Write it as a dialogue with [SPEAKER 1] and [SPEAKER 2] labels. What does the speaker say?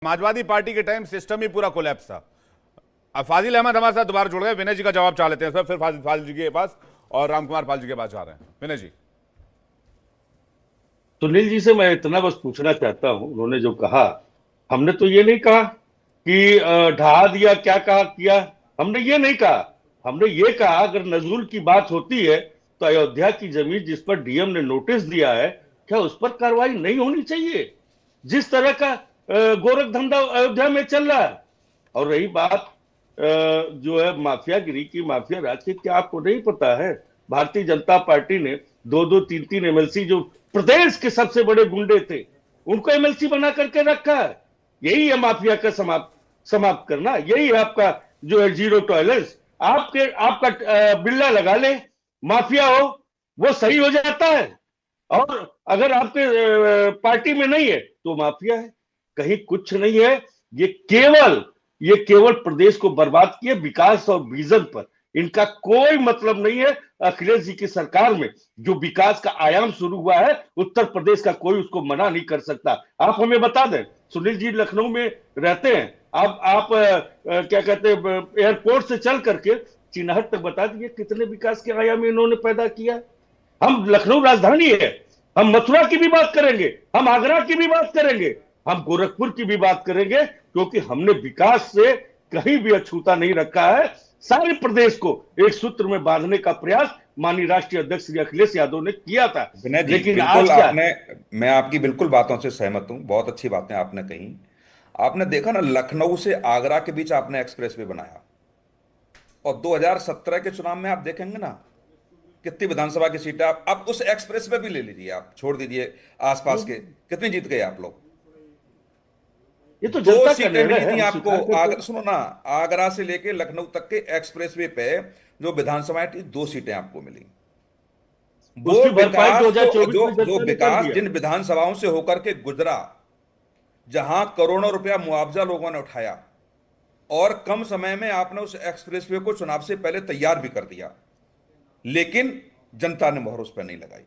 [SPEAKER 1] Samajwadi party के time system ही पूरा collapse था। अब फाजिल अहमद हमारे साथ दोबारा जुड़ गए। विनय जी का जवाब चाह लेते हैं सर, फिर फाजिल जी के पास और रामकुमार पाल जी के पास जा रहे हैं। विनय जी।
[SPEAKER 2] सुनील जी से मैं इतना बस पूछना चाहता हूं, उन्होंने जो कहा, हमने तो ये नहीं कहा कि ढहा दिया, क्या कहा किया। हमने ये नहीं कहा। हमने ये कहा अगर नजूल की बात होती है तो अयोध्या की जमीन जिस पर डीएम ने नोटिस दिया है, क्या उस पर कार्रवाई नहीं होनी चाहिए? जिस तरह का गोरख धंधा अयोध्या में चल रहा है। और रही बात जो है माफियागिरी की, माफिया राज की, क्या आपको नहीं पता है भारतीय जनता पार्टी ने दो दो तीन तीन एमएलसी, जो प्रदेश के सबसे बड़े गुंडे थे, उनको एमएलसी बना करके रखा है? यही है माफिया का समाप्त समाप्त करना। यही है आपका जो है जीरो टॉलरेंस। आपका बिल्ला लगा ले, माफिया हो, वो सही हो जाता है। और अगर आपके पार्टी में नहीं है तो माफिया है। कहीं कुछ नहीं है। ये केवल ये केवल प्रदेश को बर्बाद किए, विकास और विजन पर इनका कोई मतलब नहीं है। अखिलेश जी की सरकार में जो विकास का आयाम शुरू हुआ है, उत्तर प्रदेश का कोई उसको मना नहीं कर सकता। आप हमें बता दें, सुनील जी लखनऊ में रहते हैं, आप क्या कहते हैं, एयरपोर्ट से चल करके चिन्हट तक बता दीजिए कितने विकास के आयाम इन्होंने पैदा किया। हम लखनऊ राजधानी है, हम मथुरा की भी बात करेंगे, हम आगरा की भी बात करेंगे, हम गोरखपुर की भी बात करेंगे, क्योंकि हमने विकास से कहीं भी अछूता नहीं रखा है। सारे प्रदेश को एक सूत्र में बांधने का प्रयास माननीय राष्ट्रीय अध्यक्ष श्री अखिलेश यादव ने किया था।
[SPEAKER 3] विनय जी,
[SPEAKER 2] लेकिन
[SPEAKER 3] बिल्कुल
[SPEAKER 2] आज क्या?
[SPEAKER 3] आपने, मैं आपकी बिल्कुल बातों से सहमत हूँ, बहुत अच्छी बातें आपने कही। आपने देखा ना, लखनऊ से आगरा के बीच आपने एक्सप्रेसवे बनाया, और 2017 के चुनाव में आप देखेंगे ना कितनी विधानसभा की सीटें आप उस एक्सप्रेसवे भी ले लीजिए, आप छोड़ दीजिए आसपास के, कितनी जीत गए आप लोग।
[SPEAKER 2] ये तो
[SPEAKER 3] दो
[SPEAKER 2] जनता का
[SPEAKER 3] सीटें
[SPEAKER 2] निर्णय
[SPEAKER 3] मिली
[SPEAKER 2] है,
[SPEAKER 3] थी
[SPEAKER 2] हम
[SPEAKER 3] आपको।
[SPEAKER 2] स्वीकार करते हैं।
[SPEAKER 3] सुनो ना, आगरा से लेके लखनऊ तक के एक्सप्रेसवे पे जो विधानसभाएं थी, दो सीटें आपको मिली। वो
[SPEAKER 2] उसकी भरपाई
[SPEAKER 3] विकास जो
[SPEAKER 2] 2024
[SPEAKER 3] जो
[SPEAKER 2] में
[SPEAKER 3] जो
[SPEAKER 2] जनता ने कर
[SPEAKER 3] विकास
[SPEAKER 2] दिया।
[SPEAKER 3] जिन विधानसभाओं से होकर के गुजरा, जहां करोड़ों रुपया मुआवजा लोगों ने उठाया, और कम समय में आपने उस एक्सप्रेसवे को चुनाव से पहले तैयार भी कर दिया, लेकिन जनता ने मोहर उस पर नहीं लगाई।